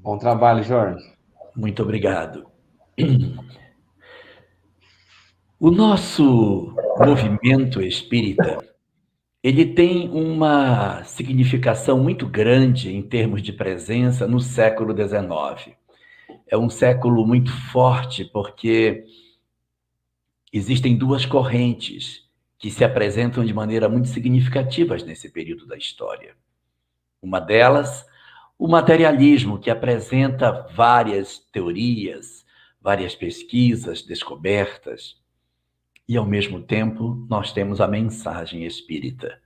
Bom trabalho, Jorge. Muito obrigado. O nosso movimento espírita, ele tem uma significação muito grande em termos de presença no século XIX. É um século muito forte porque existem duas correntes que se apresentam de maneira muito significativas nesse período da história. Uma delas, o materialismo, que apresenta várias teorias, várias pesquisas, descobertas. E, ao mesmo tempo, nós temos a mensagem espírita,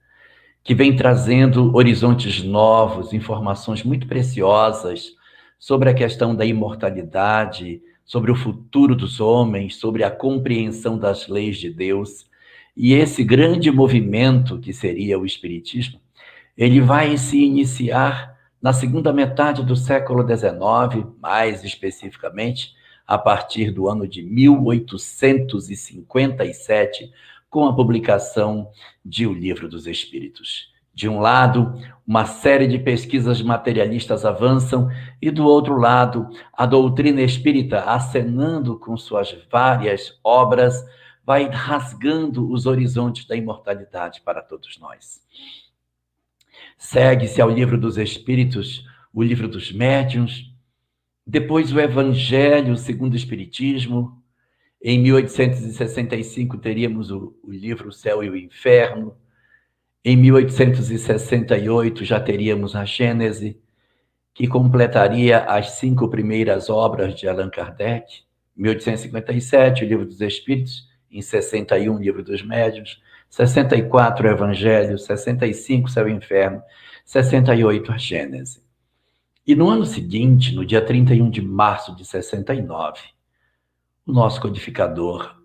que vem trazendo horizontes novos, informações muito preciosas sobre a questão da imortalidade, sobre o futuro dos homens, sobre a compreensão das leis de Deus. E esse grande movimento que seria o Espiritismo, ele vai se iniciar na segunda metade do século XIX, mais especificamente, a partir do ano de 1857, com a publicação de O Livro dos Espíritos. De um lado, uma série de pesquisas materialistas avançam, e do outro lado, a doutrina espírita, acenando com suas várias obras, vai rasgando os horizontes da imortalidade para todos nós. Segue-se ao Livro dos Espíritos, o Livro dos Médiuns, depois o Evangelho segundo o Espiritismo. Em 1865 teríamos o livro O Céu e o Inferno. Em 1868 já teríamos a Gênese, que completaria as 5 primeiras obras de Allan Kardec. Em 1857, o Livro dos Espíritos. Em 61, o Livro dos Médiuns. 64, o Evangelho. 65, o Céu e o Inferno. 68, a Gênese. E no ano seguinte, no dia 31 de março de 69, o nosso codificador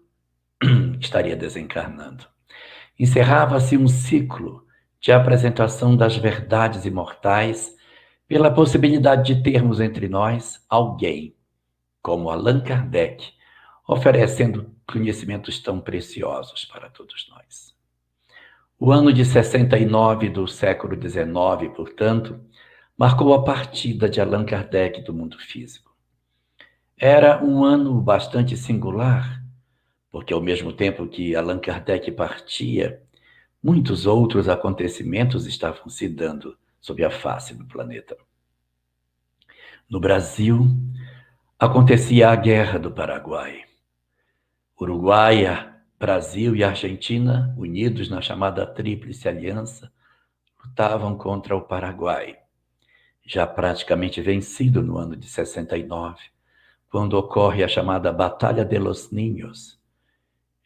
estaria desencarnando. Encerrava-se um ciclo de apresentação das verdades imortais pela possibilidade de termos entre nós alguém como Allan Kardec, oferecendo conhecimentos tão preciosos para todos nós. O ano de 69 do século XIX, portanto, marcou a partida de Allan Kardec do mundo físico. Era um ano bastante singular, porque ao mesmo tempo que Allan Kardec partia, muitos outros acontecimentos estavam se dando sob a face do planeta. No Brasil, acontecia a Guerra do Paraguai. Uruguai, Brasil e Argentina, unidos na chamada Tríplice Aliança, lutavam contra o Paraguai, já praticamente vencido no ano de 69, quando ocorre a chamada Batalha de los Niños,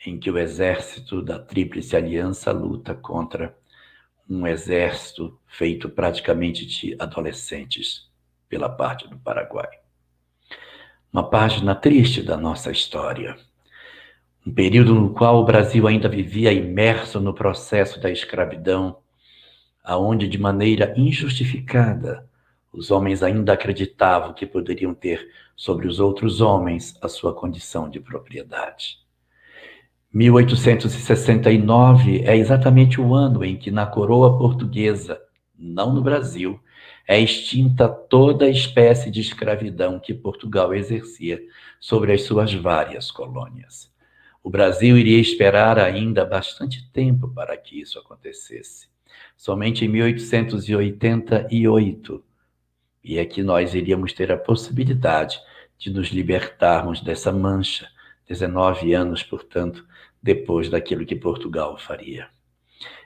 em que o exército da Tríplice Aliança luta contra um exército feito praticamente de adolescentes pela parte do Paraguai. Uma página triste da nossa história. Um período no qual o Brasil ainda vivia imerso no processo da escravidão, aonde de maneira injustificada os homens ainda acreditavam que poderiam ter sobre os outros homens a sua condição de propriedade. 1869 é exatamente o ano em que na coroa portuguesa, não no Brasil, é extinta toda a espécie de escravidão que Portugal exercia sobre as suas várias colônias. O Brasil iria esperar ainda bastante tempo para que isso acontecesse. Somente em 1888, e é que nós iríamos ter a possibilidade de nos libertarmos dessa mancha, 19 anos, portanto, depois daquilo que Portugal faria.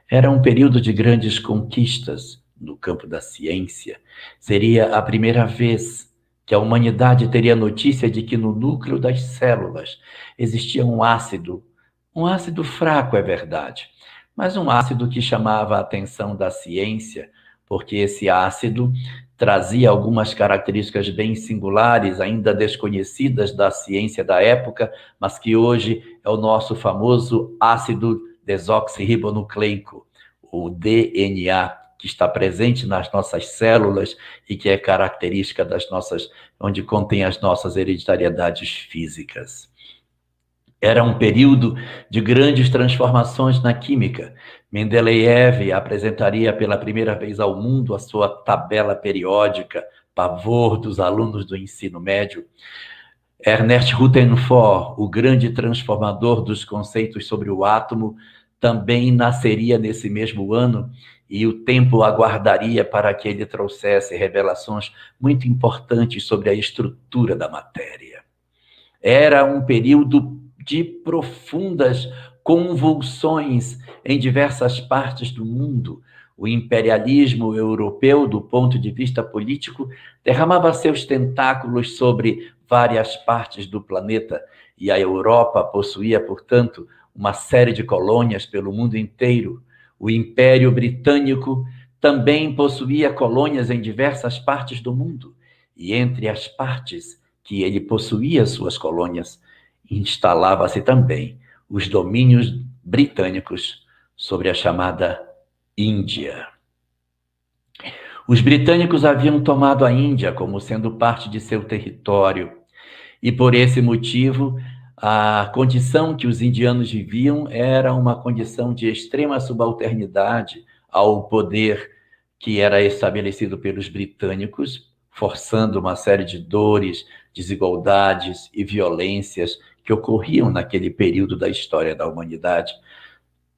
Era um período de grandes conquistas no campo da ciência. Seria a primeira vez que a humanidade teria notícia de que no núcleo das células existia um ácido fraco, é verdade, mas um ácido que chamava a atenção da ciência, porque esse ácido trazia algumas características bem singulares, ainda desconhecidas da ciência da época, mas que hoje é o nosso famoso ácido desoxirribonucleico, o DNA, que está presente nas nossas células e que é característica das nossas, onde contém as nossas hereditariedades físicas. Era um período de grandes transformações na química. Mendeleev apresentaria pela primeira vez ao mundo a sua tabela periódica pavor dos alunos do ensino médio. Ernest Rutherford, o grande transformador dos conceitos sobre o átomo, também nasceria nesse mesmo ano, e o tempo aguardaria para que ele trouxesse revelações muito importantes sobre a estrutura da matéria. Era um período de profundas convulsões em diversas partes do mundo. O imperialismo europeu, do ponto de vista político, derramava seus tentáculos sobre várias partes do planeta, e a Europa possuía, portanto, uma série de colônias pelo mundo inteiro. O Império Britânico também possuía colônias em diversas partes do mundo, e entre as partes que ele possuía suas colônias, instalava-se também os domínios britânicos sobre a chamada Índia. Os britânicos haviam tomado a Índia como sendo parte de seu território, e por esse motivo, a condição que os indianos viviam era uma condição de extrema subalternidade ao poder que era estabelecido pelos britânicos, forçando uma série de dores, desigualdades e violências que ocorriam naquele período da história da humanidade,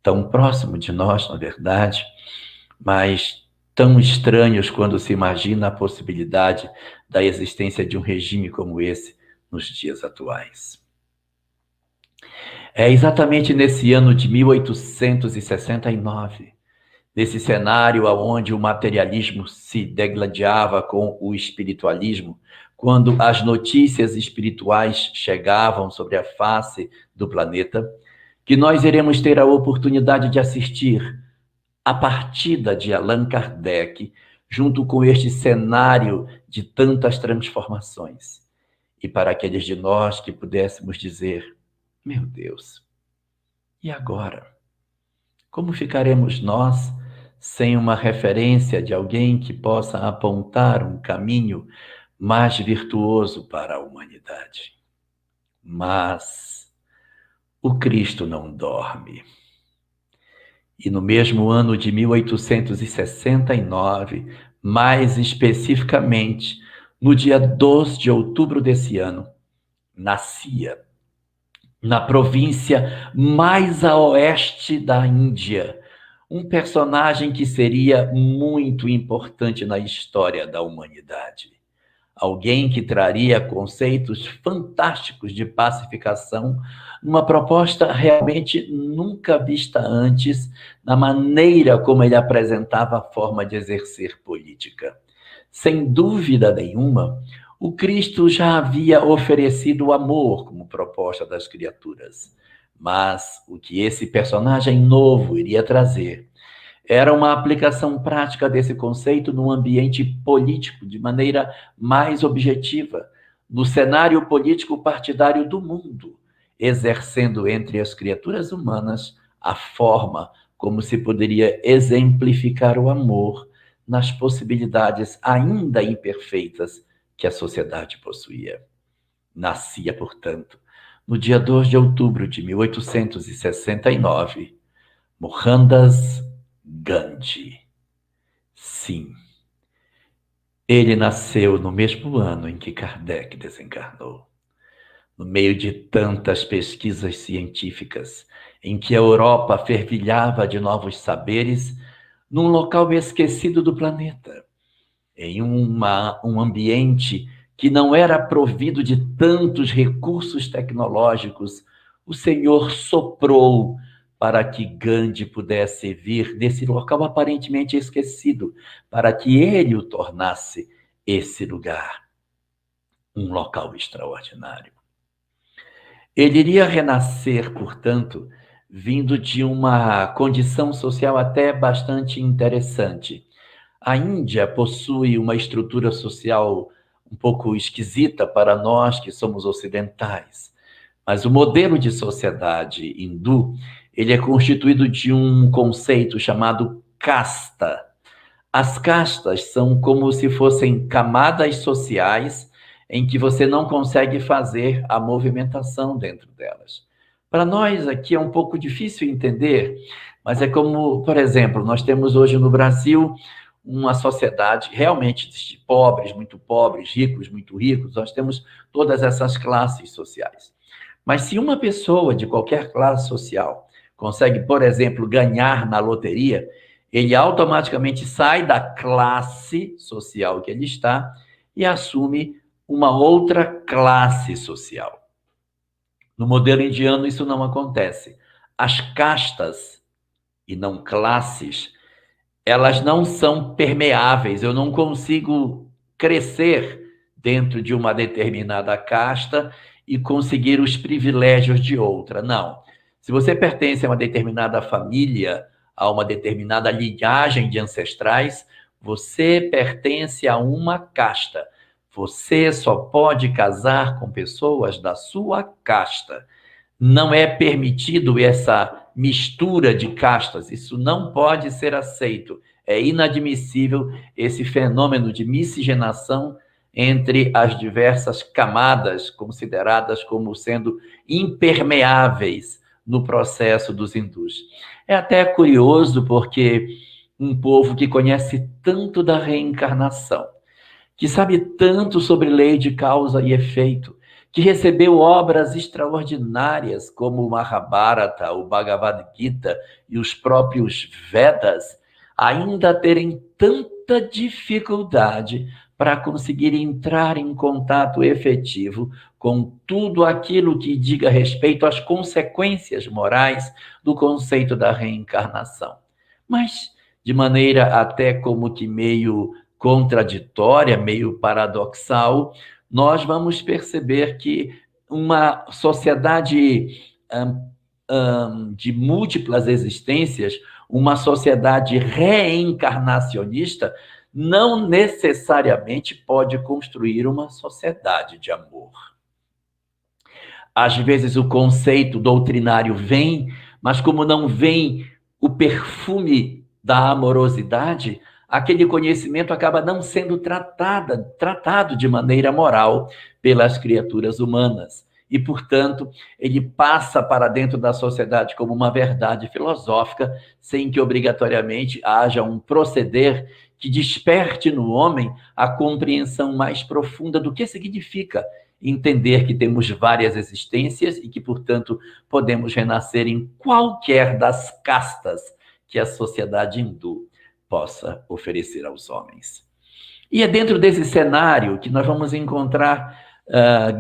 tão próximo de nós, na verdade, mas tão estranhos quando se imagina a possibilidade da existência de um regime como esse nos dias atuais. É exatamente nesse ano de 1869, nesse cenário onde o materialismo se degladiava com o espiritualismo, quando as notícias espirituais chegavam sobre a face do planeta, que nós iremos ter a oportunidade de assistir a partida de Allan Kardec, junto com este cenário de tantas transformações. E para aqueles de nós que pudéssemos dizer, meu Deus, e agora? Como ficaremos nós sem uma referência de alguém que possa apontar um caminho mais virtuoso para a humanidade? Mas o Cristo não dorme. E no mesmo ano de 1869, mais especificamente, no dia 2 de outubro desse ano, nascia na província mais a oeste da Índia, um personagem que seria muito importante na história da humanidade. Alguém que traria conceitos fantásticos de pacificação, uma proposta realmente nunca vista antes, na maneira como ele apresentava a forma de exercer política. Sem dúvida nenhuma, o Cristo já havia oferecido o amor como proposta das criaturas. Mas o que esse personagem novo iria trazer era uma aplicação prática desse conceito num ambiente político, de maneira mais objetiva, no cenário político partidário do mundo, exercendo entre as criaturas humanas a forma como se poderia exemplificar o amor nas possibilidades ainda imperfeitas que a sociedade possuía. Nascia, portanto, no dia 2 de outubro de 1869, Mohandas Gandhi. Sim, ele nasceu no mesmo ano em que Kardec desencarnou. No meio de tantas pesquisas científicas, em que a Europa fervilhava de novos saberes, num local esquecido do planeta, em um ambiente que não era provido de tantos recursos tecnológicos, o Senhor soprou para que Gandhi pudesse vir desse local aparentemente esquecido, para que ele o tornasse esse lugar um local extraordinário. Ele iria renascer, portanto, vindo de uma condição social até bastante interessante. A Índia possui uma estrutura social um pouco esquisita para nós que somos ocidentais, mas o modelo de sociedade hindu, ele é constituído de um conceito chamado casta. As castas são como se fossem camadas sociais em que você não consegue fazer a movimentação dentro delas. Para nós aqui é um pouco difícil entender, mas é como, por exemplo, nós temos hoje no Brasil uma sociedade realmente de pobres, muito pobres, ricos, muito ricos. Nós temos todas essas classes sociais. Mas se uma pessoa de qualquer classe social consegue, por exemplo, ganhar na loteria, ele automaticamente sai da classe social que ele está e assume uma outra classe social. No modelo indiano, isso não acontece. As castas, e não classes, elas não são permeáveis. Eu não consigo crescer dentro de uma determinada casta e conseguir os privilégios de outra. Não. Se você pertence a uma determinada família, a uma determinada linhagem de ancestrais, você pertence a uma casta. Você só pode casar com pessoas da sua casta. Não é permitido essa mistura de castas, isso não pode ser aceito. É inadmissível esse fenômeno de miscigenação entre as diversas camadas consideradas como sendo impermeáveis no processo dos hindus. É até curioso porque um povo que conhece tanto da reencarnação, que sabe tanto sobre lei de causa e efeito, que recebeu obras extraordinárias como o Mahabharata, o Bhagavad Gita e os próprios Vedas, ainda terem tanta dificuldade para conseguir entrar em contato efetivo com tudo aquilo que diga respeito às consequências morais do conceito da reencarnação. Mas, de maneira até como que meio contraditória, meio paradoxal, nós vamos perceber que uma sociedade de múltiplas existências, uma sociedade reencarnacionista, não necessariamente pode construir uma sociedade de amor. Às vezes o conceito doutrinário vem, mas como não vem o perfume da amorosidade, aquele conhecimento acaba não sendo tratado de maneira moral pelas criaturas humanas. E, portanto, ele passa para dentro da sociedade como uma verdade filosófica, sem que obrigatoriamente haja um proceder que desperte no homem a compreensão mais profunda do que significa entender que temos várias existências e que, portanto, podemos renascer em qualquer das castas que a sociedade hindu possa oferecer aos homens. E é dentro desse cenário que nós vamos encontrar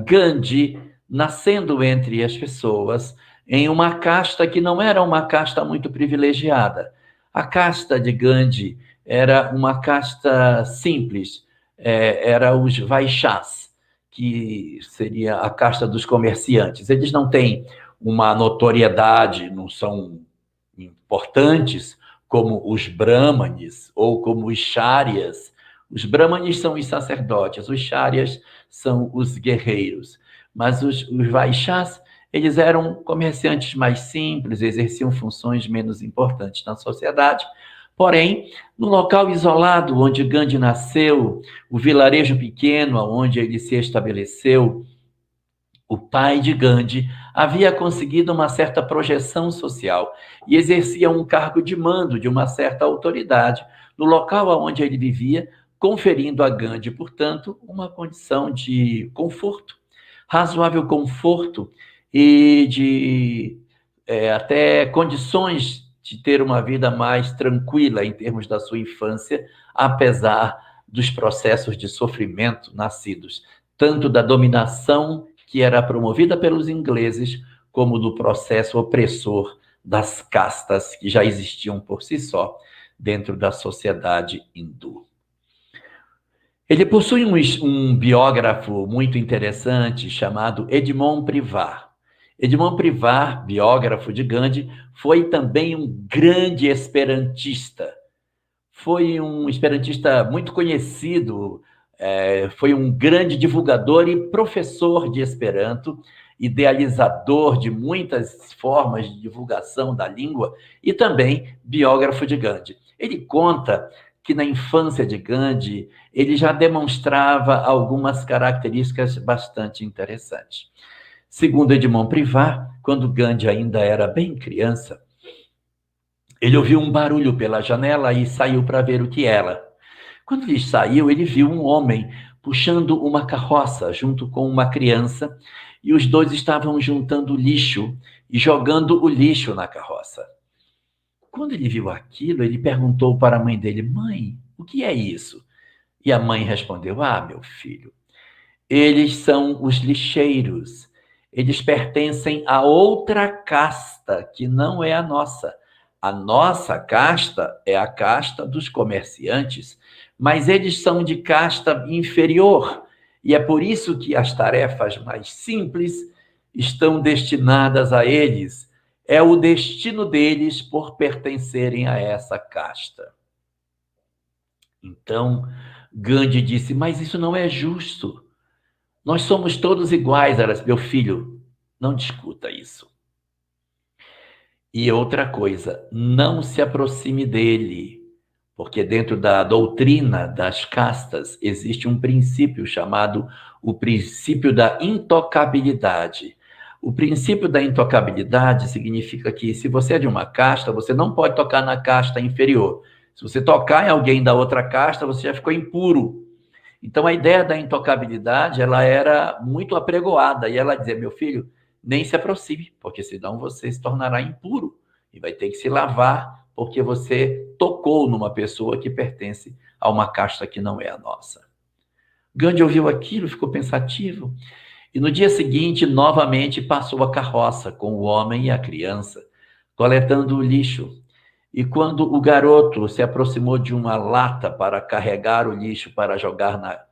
Gandhi nascendo entre as pessoas em uma casta que não era uma casta muito privilegiada. A casta de Gandhi era uma casta simples, era os Vaishyas, que seria a casta dos comerciantes. Eles não têm uma notoriedade, não são importantes como os Brahmanes ou como os Cháryas. Os Brahmanes são os sacerdotes, os Cháryas são os guerreiros. Mas os Vaishyas, eles eram comerciantes mais simples, exerciam funções menos importantes na sociedade. Porém, no local isolado onde Gandhi nasceu, o vilarejo pequeno onde ele se estabeleceu, o pai de Gandhi havia conseguido uma certa projeção social e exercia um cargo de mando de uma certa autoridade no local onde ele vivia, conferindo a Gandhi, portanto, uma condição de conforto, razoável conforto e de até condições de ter uma vida mais tranquila em termos da sua infância, apesar dos processos de sofrimento nascidos, tanto da dominação que era promovida pelos ingleses, como do processo opressor das castas que já existiam por si só dentro da sociedade hindu. Ele possui um biógrafo muito interessante chamado Edmond Privat. Edmond Privat, biógrafo de Gandhi, foi também um grande esperantista. Foi um esperantista muito conhecido, foi um grande divulgador e professor de Esperanto, idealizador de muitas formas de divulgação da língua e também biógrafo de Gandhi. Ele conta que na infância de Gandhi ele já demonstrava algumas características bastante interessantes. Segundo Edmond Privat, quando Gandhi ainda era bem criança, ele ouviu um barulho pela janela e saiu para ver o que era. Quando ele saiu, ele viu um homem puxando uma carroça junto com uma criança, e os dois estavam juntando lixo e jogando o lixo na carroça. Quando ele viu aquilo, ele perguntou para a mãe dele: Mãe, o que é isso? E a mãe respondeu: Ah, meu filho, eles são os lixeiros. Eles pertencem a outra casta que não é a nossa. A nossa casta é a casta dos comerciantes, mas eles são de casta inferior. E é por isso que as tarefas mais simples estão destinadas a eles. É o destino deles por pertencerem a essa casta. Então, Gandhi disse: Mas isso não é justo. Nós somos todos iguais. Meu filho, não discuta isso. E outra coisa, não se aproxime dele, porque dentro da doutrina das castas existe um princípio chamado o princípio da intocabilidade. O princípio da intocabilidade significa que se você é de uma casta, você não pode tocar na casta inferior. Se você tocar em alguém da outra casta, você já ficou impuro. Então, a ideia da intocabilidade, ela era muito apregoada, e ela dizia: meu filho, nem se aproxime, porque senão você se tornará impuro, e vai ter que se lavar, porque você tocou numa pessoa que pertence a uma casta que não é a nossa. Gandhi ouviu aquilo, ficou pensativo, e no dia seguinte, novamente, passou a carroça com o homem e a criança, coletando o lixo. E quando o garoto se aproximou de uma lata para carregar o lixo para jogar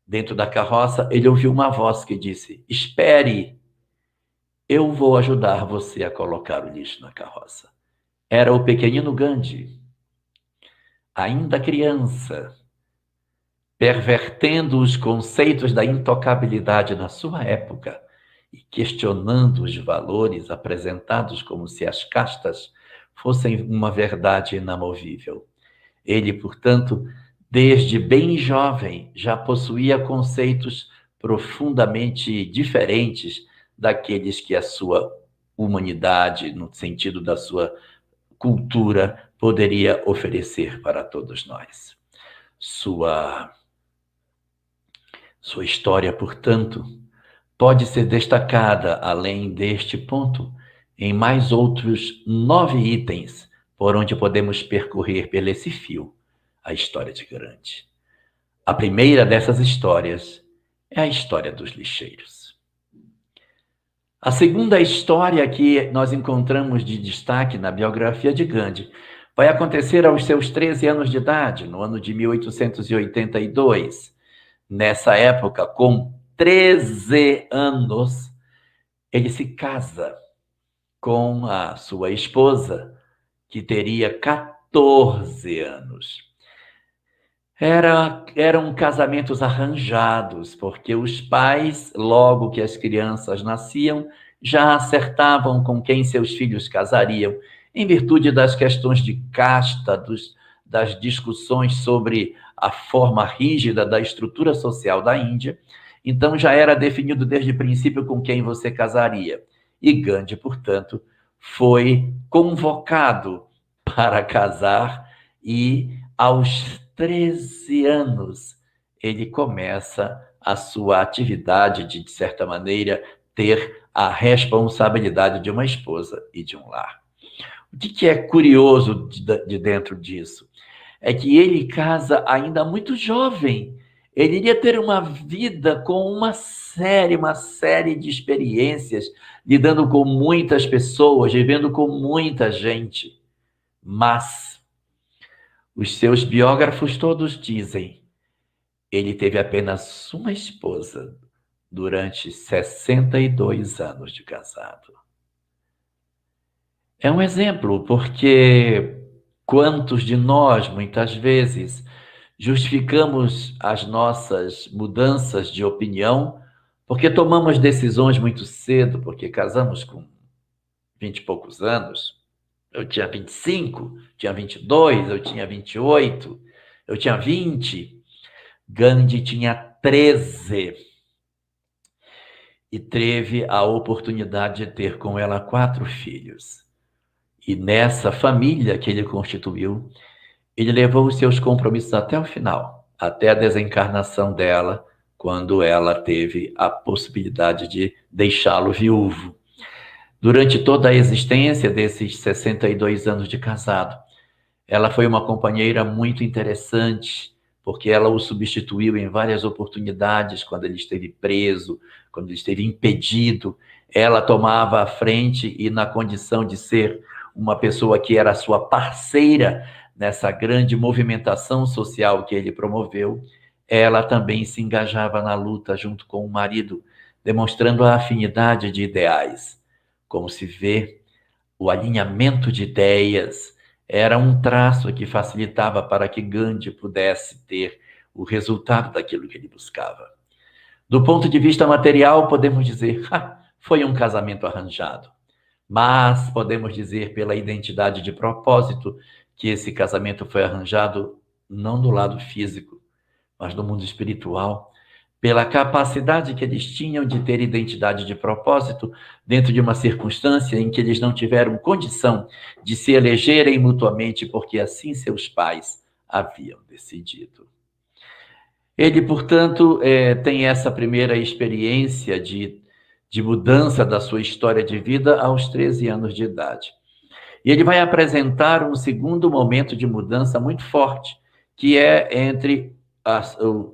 dentro da carroça, ele ouviu uma voz que disse: Espere, eu vou ajudar você a colocar o lixo na carroça. Era o pequenino Gandhi, ainda criança, pervertendo os conceitos da intocabilidade na sua época e questionando os valores apresentados como se as castas fossem uma verdade inamovível. Ele, portanto, desde bem jovem, já possuía conceitos profundamente diferentes daqueles que a sua humanidade, no sentido da sua cultura, poderia oferecer para todos nós. Sua história, portanto, pode ser destacada, além deste ponto, em mais outros 9 itens por onde podemos percorrer pelo esse fio a história de Gandhi. A primeira dessas histórias é a história dos lixeiros. A segunda história que nós encontramos de destaque na biografia de Gandhi vai acontecer aos seus 13 anos de idade, no ano de 1882. Nessa época, com 13 anos, ele se casa com a sua esposa, que teria 14 anos. Eram casamentos arranjados, porque os pais, logo que as crianças nasciam, já acertavam com quem seus filhos casariam, em virtude das questões de casta, das discussões sobre a forma rígida da estrutura social da Índia. Então, já era definido desde o princípio com quem você casaria. E Gandhi, portanto, foi convocado para casar e, aos 13 anos, ele começa a sua atividade de certa maneira, ter a responsabilidade de uma esposa e de um lar. O que é curioso de dentro disso? É que ele casa ainda muito jovem. Ele iria ter uma vida com uma série de experiências, lidando com muitas pessoas, vivendo com muita gente. Mas os seus biógrafos todos dizem: ele teve apenas uma esposa durante 62 anos de casado. É um exemplo, porque quantos de nós, muitas vezes, justificamos as nossas mudanças de opinião porque tomamos decisões muito cedo, porque casamos com 20 e poucos anos. Eu tinha 25, tinha 22, eu tinha 28, eu tinha 20. Gandhi tinha 13 e teve a oportunidade de ter com ela 4 filhos. E nessa família que ele constituiu, ele levou os seus compromissos até o final, até a desencarnação dela, quando ela teve a possibilidade de deixá-lo viúvo. Durante toda a existência desses 62 anos de casado, ela foi uma companheira muito interessante, porque ela o substituiu em várias oportunidades, quando ele esteve preso, quando ele esteve impedido. Ela tomava a frente e, na condição de ser uma pessoa que era sua parceira nessa grande movimentação social que ele promoveu, ela também se engajava na luta junto com o marido, demonstrando a afinidade de ideais. Como se vê, o alinhamento de ideias era um traço que facilitava para que Gandhi pudesse ter o resultado daquilo que ele buscava. Do ponto de vista material, podemos dizer, foi um casamento arranjado. Mas podemos dizer, pela identidade de propósito, que esse casamento foi arranjado não do lado físico, mas no mundo espiritual, pela capacidade que eles tinham de ter identidade de propósito dentro de uma circunstância em que eles não tiveram condição de se elegerem mutuamente, porque assim seus pais haviam decidido. Ele, portanto, tem essa primeira experiência de mudança da sua história de vida aos 13 anos de idade. E ele vai apresentar um segundo momento de mudança muito forte, que é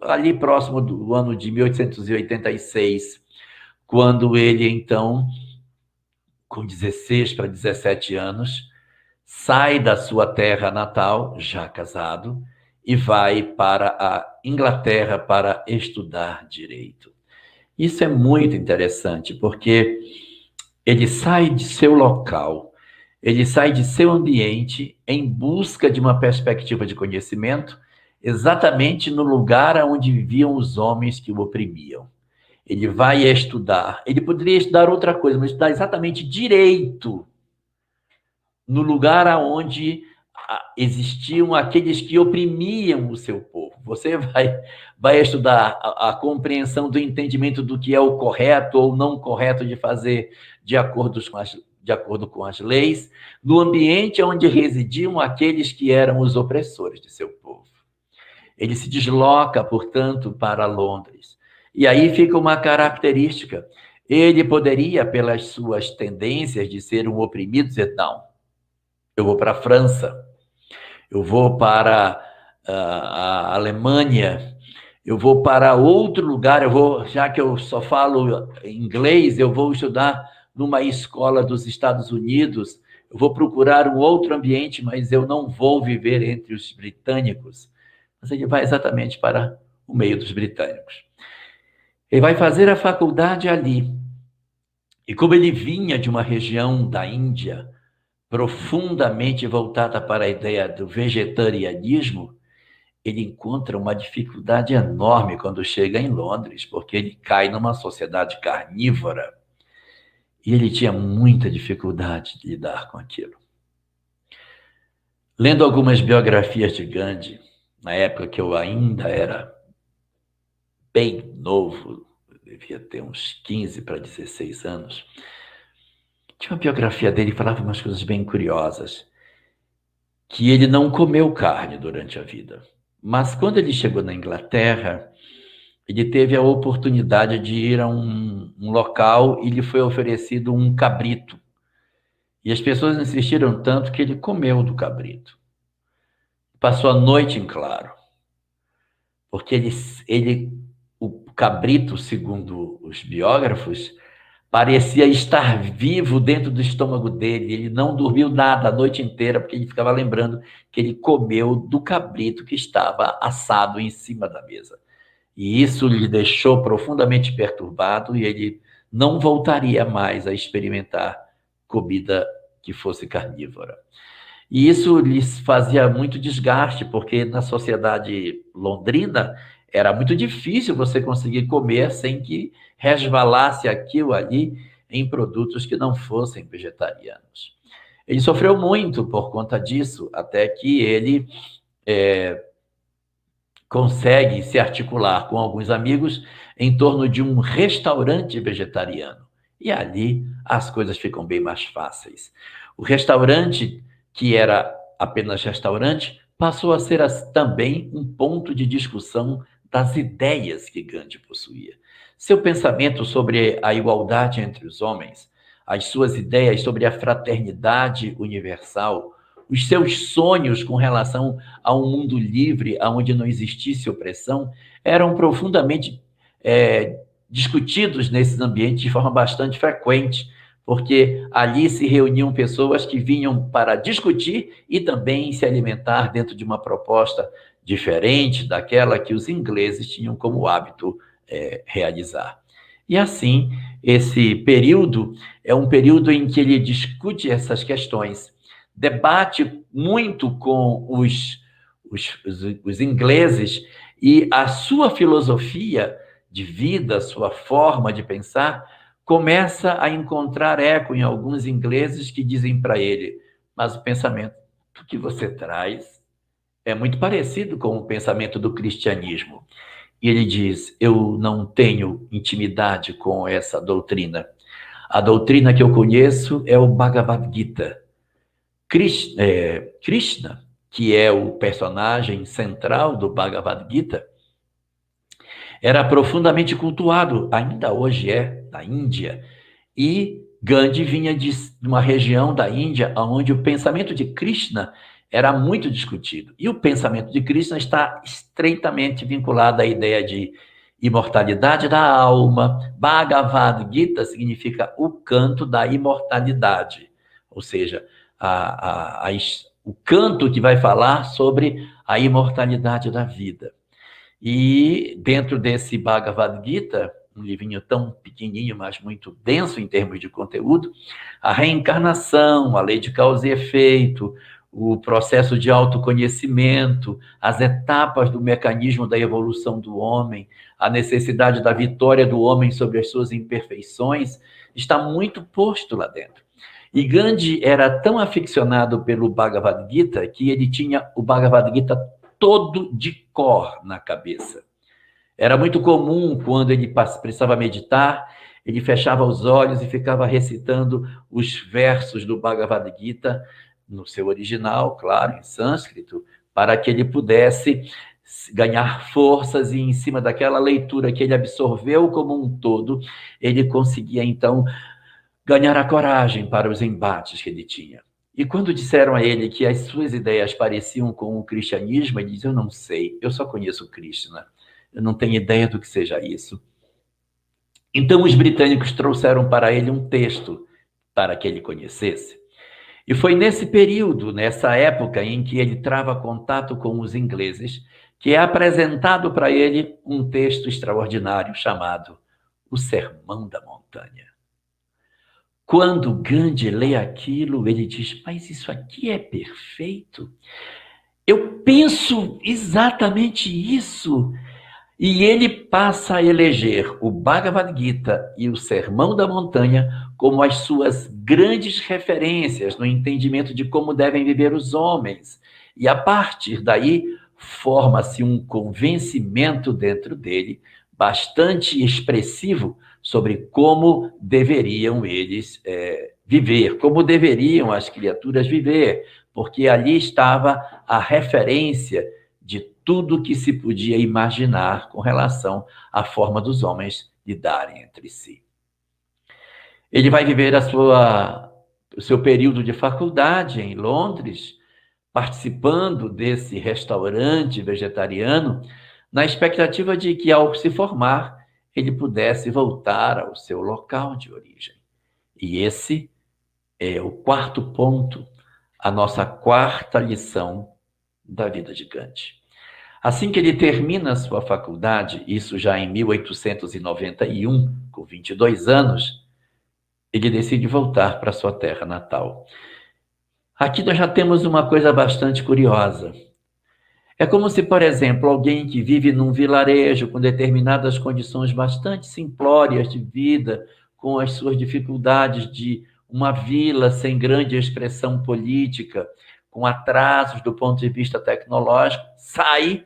ali próximo do ano de 1886, quando ele, então, com 16 para 17 anos, sai da sua terra natal, já casado, e vai para a Inglaterra para estudar direito. Isso é muito interessante, porque ele sai de seu local, ele sai de seu ambiente em busca de uma perspectiva de conhecimento, exatamente no lugar onde viviam os homens que o oprimiam. Ele vai estudar. Ele poderia estudar outra coisa, mas estudar exatamente direito, no lugar onde existiam aqueles que oprimiam o seu povo. Você vai estudar a compreensão do entendimento do que é o correto ou não correto de fazer de acordo com as leis, no ambiente onde residiam aqueles que eram os opressores de seu povo. Ele se desloca, portanto, para Londres. E aí fica uma característica. Ele poderia, pelas suas tendências de ser um oprimido, dizer, não, eu vou para a França, eu vou para a Alemanha, eu vou para outro lugar, já que eu só falo inglês, eu vou estudar numa escola dos Estados Unidos, eu vou procurar um outro ambiente, mas eu não vou viver entre os britânicos. Mas ele vai exatamente para o meio dos britânicos. Ele vai fazer a faculdade ali. E como ele vinha de uma região da Índia profundamente voltada para a ideia do vegetarianismo, ele encontra uma dificuldade enorme quando chega em Londres, porque ele cai numa sociedade carnívora e ele tinha muita dificuldade de lidar com aquilo. Lendo algumas biografias de Gandhi, na época que eu ainda era bem novo, devia ter uns 15 para 16 anos, tinha uma biografia dele que falava umas coisas bem curiosas, que ele não comeu carne durante a vida. Mas quando ele chegou na Inglaterra, ele teve a oportunidade de ir a um local e lhe foi oferecido um cabrito. E as pessoas insistiram tanto que ele comeu do cabrito. Passou a noite em claro. Porque o cabrito, segundo os biógrafos, parecia estar vivo dentro do estômago dele. Ele não dormiu nada a noite inteira, porque ele ficava lembrando que ele comeu do cabrito que estava assado em cima da mesa. E isso lhe deixou profundamente perturbado e ele não voltaria mais a experimentar comida que fosse carnívora. E isso lhes fazia muito desgaste, porque na sociedade londrina era muito difícil você conseguir comer sem que resvalasse aquilo ali em produtos que não fossem vegetarianos. Ele sofreu muito por conta disso, até que ele consegue se articular com alguns amigos em torno de um restaurante vegetariano. E ali as coisas ficam bem mais fáceis. O restaurante, que era apenas restaurante, passou a ser também um ponto de discussão das ideias que Gandhi possuía. Seu pensamento sobre a igualdade entre os homens, as suas ideias sobre a fraternidade universal, os seus sonhos com relação a um mundo livre, onde não existisse opressão, eram profundamente discutidos nesses ambientes de forma bastante frequente, porque ali se reuniam pessoas que vinham para discutir e também se alimentar dentro de uma proposta diferente daquela que os ingleses tinham como hábito realizar. E assim, esse período é um período em que ele discute essas questões, debate muito com os ingleses, e a sua filosofia de vida, a sua forma de pensar, começa a encontrar eco em alguns ingleses que dizem para ele: mas o pensamento que você traz é muito parecido com o pensamento do cristianismo. E ele diz: eu não tenho intimidade com essa doutrina. A doutrina que eu conheço é o Bhagavad Gita. Krishna, que é o personagem central do Bhagavad Gita, era profundamente cultuado, ainda hoje é, na Índia. E Gandhi vinha de uma região da Índia onde o pensamento de Krishna era muito discutido. E o pensamento de Krishna está estreitamente vinculado à ideia de imortalidade da alma. Bhagavad Gita significa o canto da imortalidade, ou seja, o canto que vai falar sobre a imortalidade da vida. E dentro desse Bhagavad Gita, um livrinho tão pequenininho, mas muito denso em termos de conteúdo, a reencarnação, a lei de causa e efeito, o processo de autoconhecimento, as etapas do mecanismo da evolução do homem, a necessidade da vitória do homem sobre as suas imperfeições, está muito posto lá dentro. E Gandhi era tão aficionado pelo Bhagavad Gita que ele tinha o Bhagavad Gita todo de cor na cabeça. Era muito comum, quando ele precisava meditar, ele fechava os olhos e ficava recitando os versos do Bhagavad Gita, no seu original, claro, em sânscrito, para que ele pudesse ganhar forças, e em cima daquela leitura que ele absorveu como um todo, ele conseguia, então, ganhar a coragem para os embates que ele tinha. E quando disseram a ele que as suas ideias pareciam com o cristianismo, ele diz: eu não sei, eu só conheço Krishna, eu não tenho ideia do que seja isso. Então os britânicos trouxeram para ele um texto para que ele conhecesse. E foi nesse período, nessa época, em que ele trava contato com os ingleses, que é apresentado para ele um texto extraordinário chamado O Sermão da Montanha. Quando Gandhi lê aquilo, ele diz: mas isso aqui é perfeito. Eu penso exatamente isso. E ele passa a eleger o Bhagavad Gita e o Sermão da Montanha como as suas grandes referências no entendimento de como devem viver os homens. E a partir daí, forma-se um convencimento dentro dele bastante expressivo sobre como deveriam eles viver, como deveriam as criaturas viver, porque ali estava a referência de tudo que se podia imaginar com relação à forma dos homens lidarem entre si. Ele vai viver o seu período de faculdade em Londres, participando desse restaurante vegetariano, na expectativa de que, ao se formar, ele pudesse voltar ao seu local de origem. E esse é o quarto ponto, a nossa quarta lição da vida de Gandhi. Assim que ele termina a sua faculdade, isso já em 1891, com 22 anos, ele decide voltar para sua terra natal. Aqui nós já temos uma coisa bastante curiosa. É como se, por exemplo, alguém que vive num vilarejo com determinadas condições bastante simplórias de vida, com as suas dificuldades de uma vila sem grande expressão política, com atrasos do ponto de vista tecnológico, sai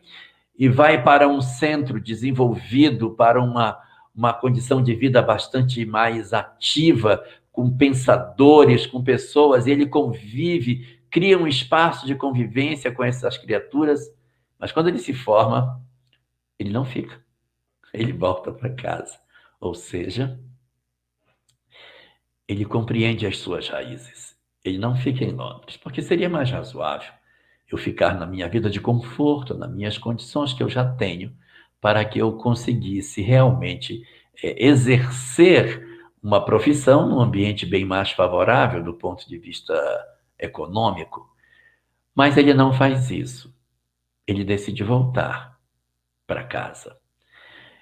e vai para um centro desenvolvido, para uma condição de vida bastante mais ativa, com pensadores, com pessoas, e ele convive cria um espaço de convivência com essas criaturas, mas quando ele se forma, ele não fica, ele volta para casa. Ou seja, ele compreende as suas raízes. Ele não fica em Londres, porque seria mais razoável eu ficar na minha vida de conforto, nas minhas condições que eu já tenho, para que eu conseguisse realmente exercer uma profissão num ambiente bem mais favorável do ponto de vista econômico. Mas ele não faz isso. Ele decide voltar para casa.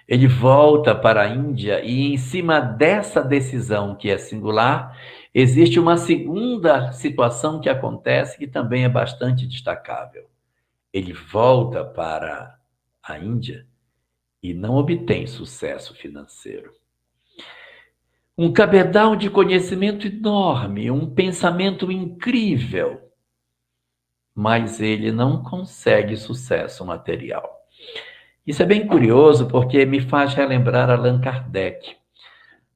Ele volta para a Índia e, em cima dessa decisão que é singular, existe uma segunda situação que acontece que também é bastante destacável. Ele volta para a Índia e não obtém sucesso financeiro. Um cabedal de conhecimento enorme, um pensamento incrível, mas ele não consegue sucesso material. Isso é bem curioso porque me faz relembrar Allan Kardec.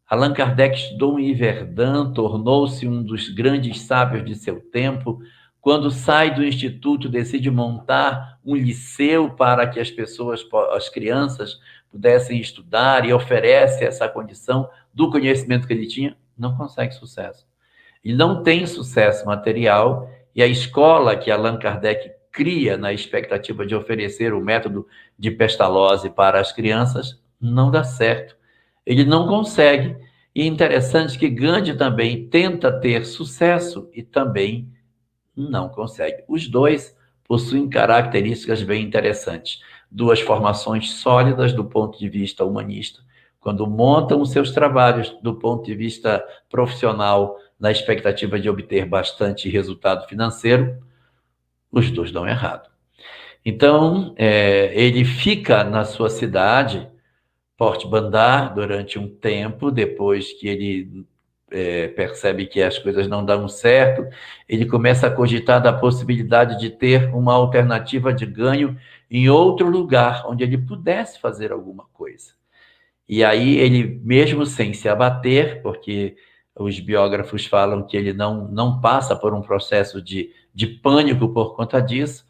Allan Kardec estudou em Yverdun, tornou-se um dos grandes sábios de seu tempo. Quando sai do instituto, decide montar um liceu para que as crianças pudessem estudar e oferece essa condição do conhecimento que ele tinha, não consegue sucesso. Ele não tem sucesso material e a escola que Allan Kardec cria na expectativa de oferecer o método de Pestalozzi para as crianças não dá certo. Ele não consegue. E é interessante que Gandhi também tenta ter sucesso e também não consegue. Os dois possuem características bem interessantes. Duas formações sólidas do ponto de vista humanista. Quando montam os seus trabalhos do ponto de vista profissional, na expectativa de obter bastante resultado financeiro, os dois dão errado. Então, ele fica na sua cidade, Port Bandar, durante um tempo. Depois que ele percebe que as coisas não dão certo, ele começa a cogitar da possibilidade de ter uma alternativa de ganho em outro lugar, onde ele pudesse fazer alguma coisa. E aí ele, mesmo sem se abater, porque os biógrafos falam que ele não passa por um processo de pânico por conta disso,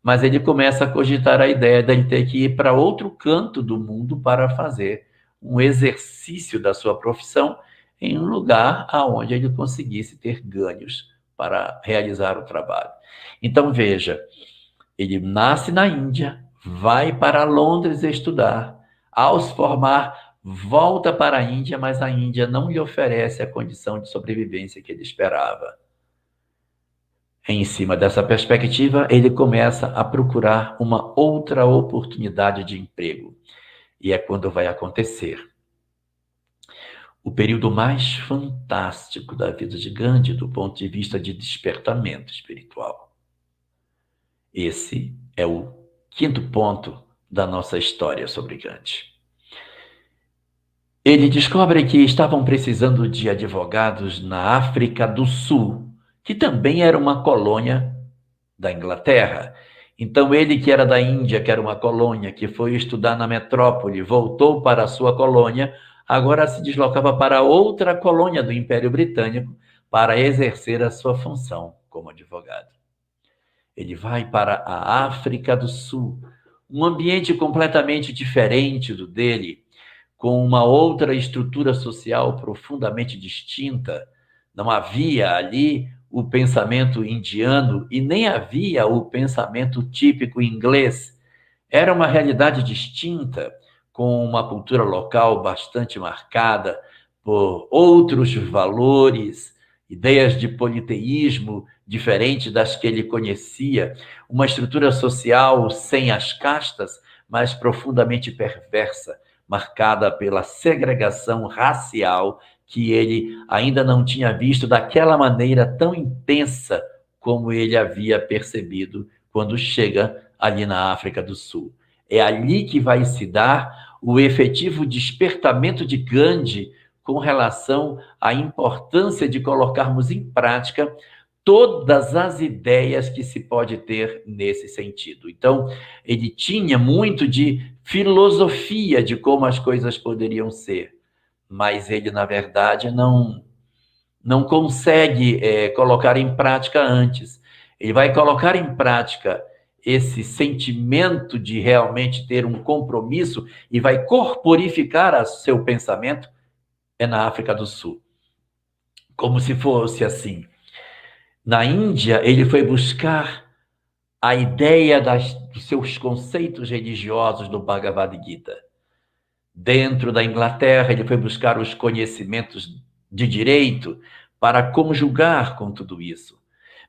mas ele começa a cogitar a ideia de ele ter que ir para outro canto do mundo para fazer um exercício da sua profissão em um lugar aonde ele conseguisse ter ganhos para realizar o trabalho. Então, veja, ele nasce na Índia, vai para Londres estudar, ao se formar, volta para a Índia, mas a Índia não lhe oferece a condição de sobrevivência que ele esperava. Em cima dessa perspectiva, ele começa a procurar uma outra oportunidade de emprego. E é quando vai acontecer o período mais fantástico da vida de Gandhi, do ponto de vista de despertamento espiritual. Esse é o quinto ponto da nossa história sobre Gandhi. Ele descobre que estavam precisando de advogados na África do Sul, que também era uma colônia da Inglaterra. Então ele, que era da Índia, que era uma colônia, que foi estudar na metrópole, voltou para a sua colônia, agora se deslocava para outra colônia do Império Britânico para exercer a sua função como advogado. Ele vai para a África do Sul, um ambiente completamente diferente do dele, com uma outra estrutura social profundamente distinta. Não havia ali o pensamento indiano e nem havia o pensamento típico inglês. Era uma realidade distinta, com uma cultura local bastante marcada por outros valores, ideias de politeísmo diferentes das que ele conhecia, uma estrutura social sem as castas, mas profundamente perversa, marcada pela segregação racial que ele ainda não tinha visto daquela maneira tão intensa como ele havia percebido quando chega ali na África do Sul. É ali que vai se dar o efetivo despertamento de Gandhi com relação à importância de colocarmos em prática todas as ideias que se pode ter nesse sentido. Então, ele tinha muito de filosofia de como as coisas poderiam ser, mas ele, na verdade, não consegue colocar em prática antes. ele vai colocar em prática esse sentimento de realmente ter um compromisso e vai corporificar seu pensamento é na África do Sul. Como se fosse assim. Na Índia, ele foi buscar a ideia dos seus conceitos religiosos do Bhagavad Gita. Dentro da Inglaterra, ele foi buscar os conhecimentos de direito para conjugar com tudo isso,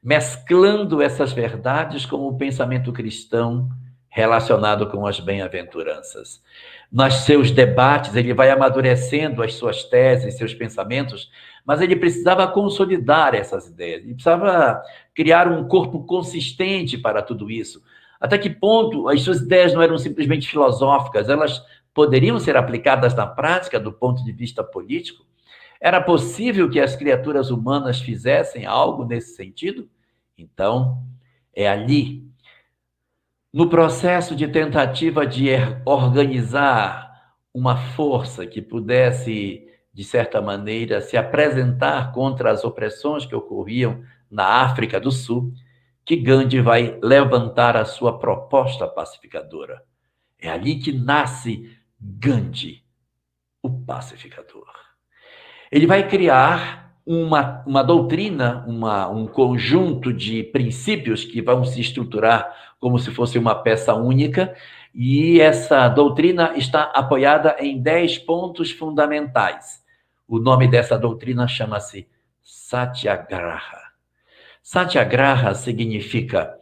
mesclando essas verdades com o pensamento cristão relacionado com as bem-aventuranças. Nos seus debates, ele vai amadurecendo as suas teses, seus pensamentos, mas ele precisava consolidar essas ideias, ele precisava criar um corpo consistente para tudo isso. Até que ponto as suas ideias não eram simplesmente filosóficas, elas poderiam ser aplicadas na prática do ponto de vista político? Era possível que as criaturas humanas fizessem algo nesse sentido? Então, é ali, no processo de tentativa de organizar uma força que pudesse, de certa maneira, se apresentar contra as opressões que ocorriam na África do Sul, que Gandhi vai levantar a sua proposta pacificadora. É ali que nasce Gandhi, o pacificador. Ele vai criar uma doutrina, um conjunto de princípios que vão se estruturar como se fosse uma peça única, e essa doutrina está apoiada em 10 pontos fundamentais. O nome dessa doutrina chama-se Satyagraha. Satyagraha significa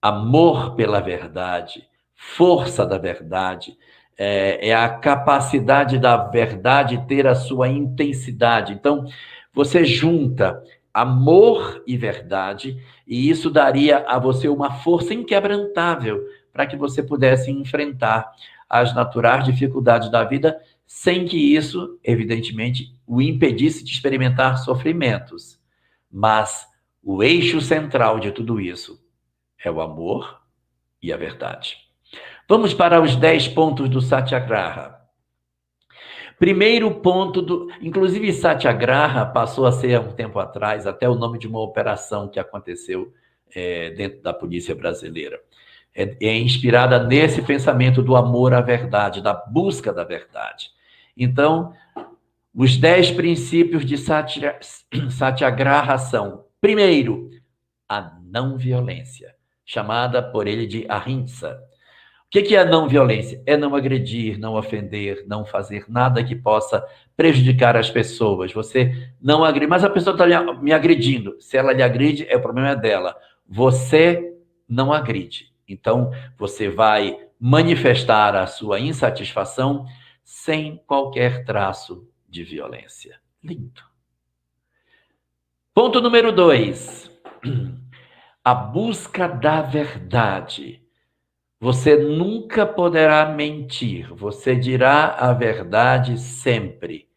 amor pela verdade, força da verdade, é a capacidade da verdade ter a sua intensidade. Então, você junta amor e verdade, e isso daria a você uma força inquebrantável para que você pudesse enfrentar as naturais dificuldades da vida, sem que isso, evidentemente, o impedisse de experimentar sofrimentos. Mas o eixo central de tudo isso é o amor e a verdade. Vamos para os 10 pontos do Satyagraha. Primeiro ponto inclusive, Satyagraha passou a ser, há um tempo atrás, até o nome de uma operação que aconteceu dentro da polícia brasileira. É inspirada nesse pensamento do amor à verdade, da busca da verdade. Então, os 10 princípios de Satyagraha são, primeiro, a não violência, chamada por ele de ahimsa. O que é a não violência? É não agredir, não ofender, não fazer nada que possa prejudicar as pessoas. Você não agride, mas a pessoa está me agredindo. Se ela lhe agride, o problema é dela. Você não agride. Então, você vai manifestar a sua insatisfação sem qualquer traço de violência. Lindo. Ponto número 2. A busca da verdade. Você nunca poderá mentir, você dirá a verdade sempre.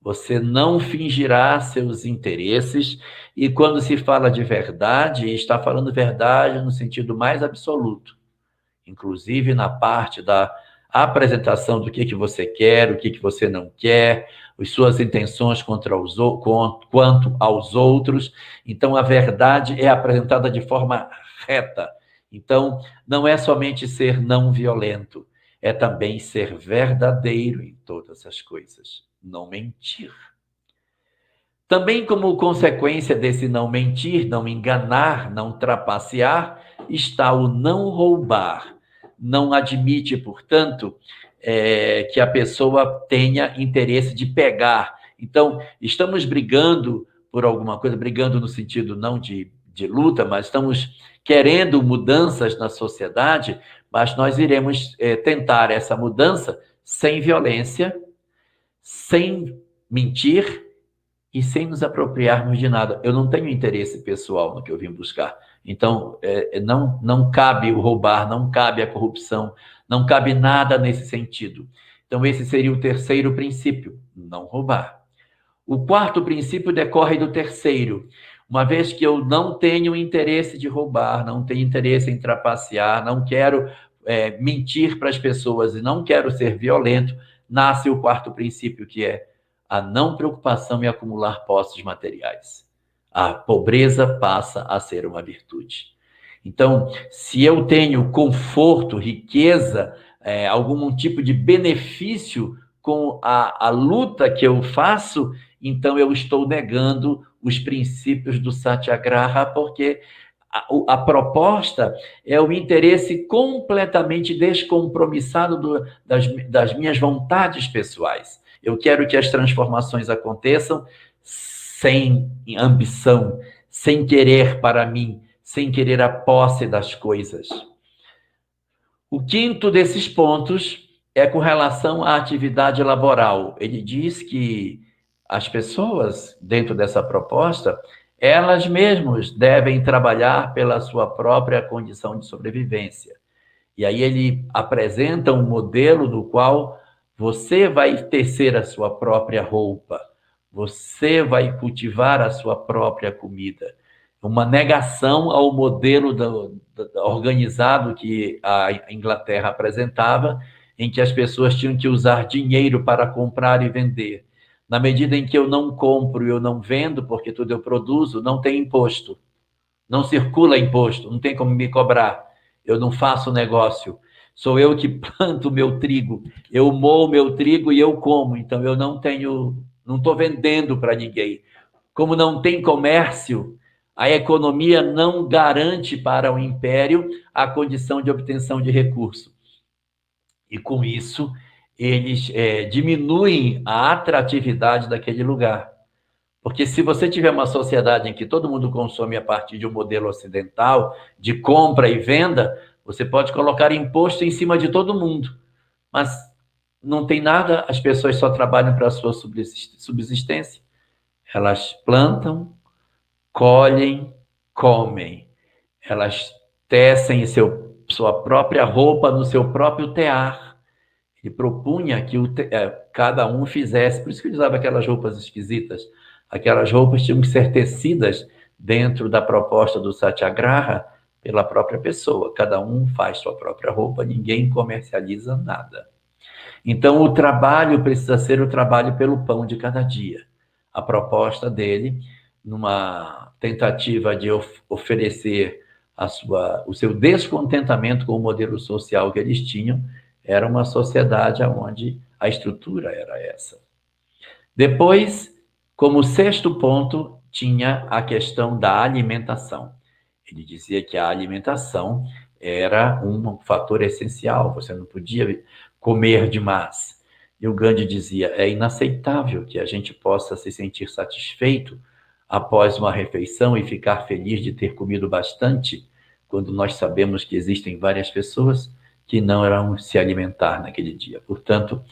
Você não fingirá seus interesses, e quando se fala de verdade, está falando verdade no sentido mais absoluto, inclusive na parte da apresentação do que você quer, o que você não quer, as suas intenções quanto aos outros. Então, a verdade é apresentada de forma reta. Então, não é somente ser não violento, é também ser verdadeiro em todas as coisas, não mentir. Também, como consequência desse não mentir, não enganar, não trapacear, está o não roubar. Não admite, portanto, que a pessoa tenha interesse de pegar. Então, estamos brigando por alguma coisa, brigando no sentido não de luta, mas estamos querendo mudanças na sociedade, mas nós iremos tentar essa mudança sem violência, sem mentir e sem nos apropriarmos de nada. Eu não tenho interesse pessoal no que eu vim buscar. Então, não cabe o roubar, não cabe a corrupção, não cabe nada nesse sentido. Então, esse seria o terceiro princípio, não roubar. O quarto princípio decorre do terceiro. Uma vez que eu não tenho interesse de roubar, não tenho interesse em trapacear, não quero mentir para as pessoas e não quero ser violento, nasce o quarto princípio, que é a não preocupação em acumular posses materiais. A pobreza passa a ser uma virtude. Então, se eu tenho conforto, riqueza, algum tipo de benefício com a luta que eu faço, então eu estou negando os princípios do Satyagraha, porque a proposta é o interesse completamente descompromissado das minhas vontades pessoais. Eu quero que as transformações aconteçam sem ambição, sem querer para mim, sem querer a posse das coisas. O quinto desses pontos é com relação à atividade laboral. Ele diz que as pessoas, dentro dessa proposta, elas mesmas devem trabalhar pela sua própria condição de sobrevivência. E aí ele apresenta um modelo no qual você vai tecer a sua própria roupa, você vai cultivar a sua própria comida. Uma negação ao modelo organizado que a Inglaterra apresentava, em que as pessoas tinham que usar dinheiro para comprar e vender. Na medida em que eu não compro e eu não vendo, porque tudo eu produzo, não tem imposto. Não circula imposto, não tem como me cobrar. Eu não faço negócio. Sou eu que planto o meu trigo. Eu moo meu trigo e eu como. Então, eu não estou vendendo para ninguém. Como não tem comércio, a economia não garante para o império a condição de obtenção de recurso. E, com isso, eles diminuem a atratividade daquele lugar. Porque se você tiver uma sociedade em que todo mundo consome a partir de um modelo ocidental, de compra e venda, você pode colocar imposto em cima de todo mundo. Mas não tem nada, as pessoas só trabalham para a sua subsistência. Elas plantam, colhem, comem. Elas tecem sua própria roupa no seu próprio tear. Ele propunha que cada um fizesse, por isso que ele usava aquelas roupas esquisitas. Aquelas roupas tinham que ser tecidas dentro da proposta do Satyagraha pela própria pessoa. Cada um faz sua própria roupa, ninguém comercializa nada. Então, o trabalho precisa ser o trabalho pelo pão de cada dia. A proposta dele, numa tentativa de oferecer o seu descontentamento com o modelo social que eles tinham, era uma sociedade onde a estrutura era essa. Depois, como sexto ponto, tinha a questão da alimentação. Ele dizia que a alimentação era um fator essencial, você não podia comer demais. E o Gandhi dizia, é inaceitável que a gente possa se sentir satisfeito após uma refeição e ficar feliz de ter comido bastante, quando nós sabemos que existem várias pessoas que não irão se alimentar naquele dia. Portanto,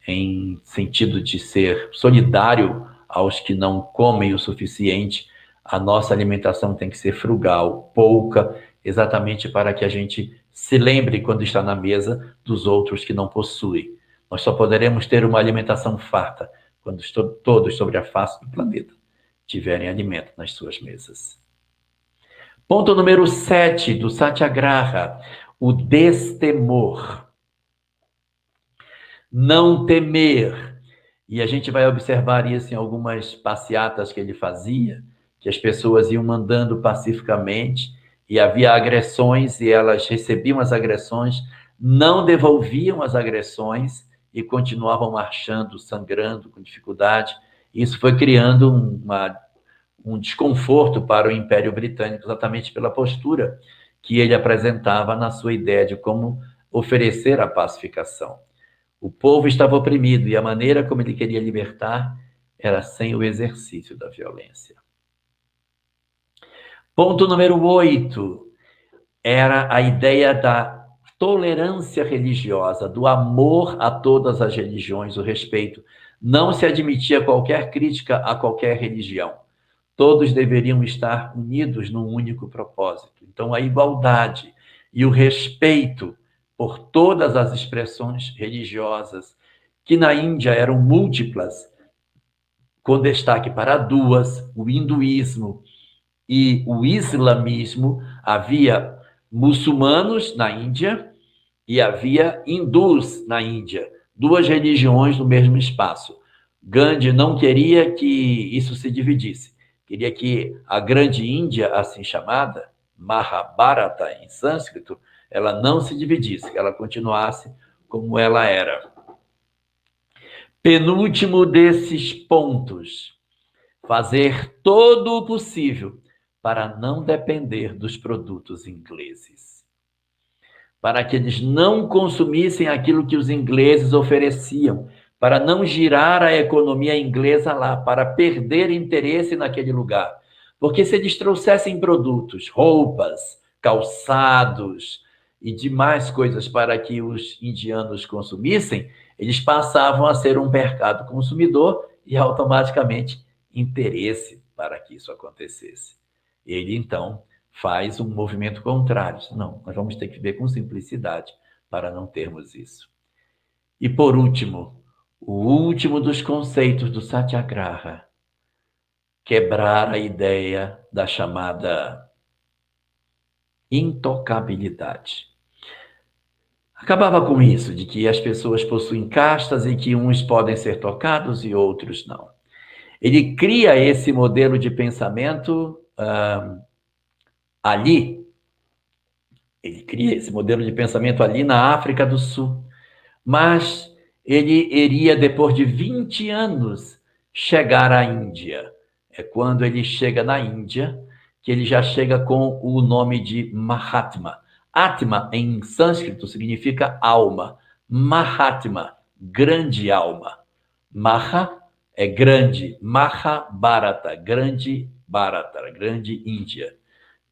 em sentido de ser solidário aos que não comem o suficiente, a nossa alimentação tem que ser frugal, pouca, exatamente para que a gente se lembre, quando está na mesa, dos outros que não possuem. Nós só poderemos ter uma alimentação farta quando todos sobre a face do planeta tiverem alimento nas suas mesas. Ponto número 7 do Satyagraha, o destemor. Não temer. E a gente vai observar isso em algumas passeatas que ele fazia, que as pessoas iam mandando pacificamente e havia agressões e elas recebiam as agressões, não devolviam as agressões e continuavam marchando, sangrando, com dificuldade. Isso foi criando um desconforto para o Império Britânico, exatamente pela postura que ele apresentava na sua ideia de como oferecer a pacificação. O povo estava oprimido e a maneira como ele queria libertar era sem o exercício da violência. Ponto número 8 era a ideia da tolerância religiosa, do amor a todas as religiões, o respeito. Não se admitia qualquer crítica a qualquer religião. Todos deveriam estar unidos num único propósito. Então, a igualdade e o respeito por todas as expressões religiosas, que na Índia eram múltiplas, com destaque para duas, o hinduísmo e o islamismo. Havia muçulmanos na Índia e havia hindus na Índia, duas religiões no mesmo espaço. Gandhi não queria que isso se dividisse, queria que a grande Índia, assim chamada, Mahabharata em sânscrito, ela não se dividisse, que ela continuasse como ela era. Penúltimo desses pontos, fazer todo o possível para não depender dos produtos ingleses, para que eles não consumissem aquilo que os ingleses ofereciam, para não girar a economia inglesa lá, para perder interesse naquele lugar. Porque se eles trouxessem produtos, roupas, calçados e demais coisas para que os indianos consumissem, eles passavam a ser um mercado consumidor e automaticamente interesse para que isso acontecesse. Ele, então, faz um movimento contrário. Não, nós vamos ter que ver com simplicidade para não termos isso. E por último, o último dos conceitos do Satyagraha, quebrar a ideia da chamada intocabilidade. Acabava com isso, de que as pessoas possuem castas e que uns podem ser tocados e outros não. Ele cria esse modelo de pensamento ali, ele cria esse modelo de pensamento ali na África do Sul, mas ele iria, depois de 20 anos, chegar à Índia. É quando ele chega na Índia que ele já chega com o nome de Mahatma. Atma, em sânscrito, significa alma. Mahatma, grande alma. Maha é grande. Mahabharata, grande Bharata, grande Índia.